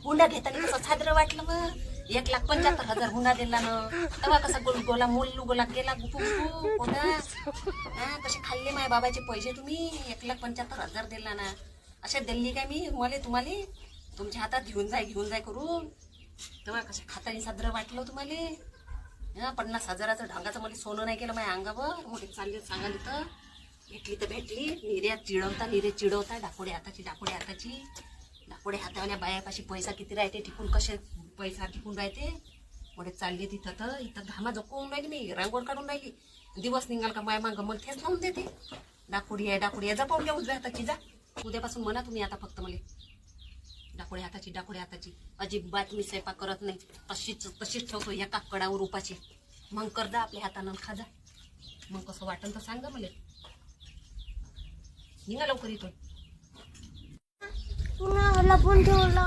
हुंडा घेताना कसं साजरं वाटलं मग 1,75,000 हुंडा दिला ना तेव्हा कसा गोला मोल्लू गोला गेला गुपू गुपू कोणा हा कसे खाल्ले माझ्या बाबाचे पैसे तुम्ही 1,75,000 दिला ना अशा दिल्ली काय मी तुम्हाला तुमच्या हातात घेऊन जाय करून तेव्हा कशा खातानी साजरं वाटलं तुम्हाला 50,000चं ढांगाचं मला सोनं नाही केलं माझ्या अंगावर मोठे चालले सांगाल तर भेटली तर भेटली निर्यात चिडवता डाकोडे हाताची डाकोडे हातावाल्या बायापाशी पैसा किती राहते टिकून कसे पैसा टिकून राहते मोठे चालले तिथं तर इथं घामा जपून राहिली मी रांगोळ काढून राहिली दिवस निघाल का माय मागं मला तेच लावून देते डाकोडी आहे जपावून घ्या उजव्या हाताची जा उद्यापासून म्हणा तुम्ही आता फक्त मला डाकोडे हाताची अजिबात मी स्वयंपाक करत नाही तशीच ठेवतो एका कडावर उपाची मग करदा आपल्या हातानं खाजा मग कसं वाटन तर सांगा मला निघा लवकर इथून पुन्हा लपून ठेवला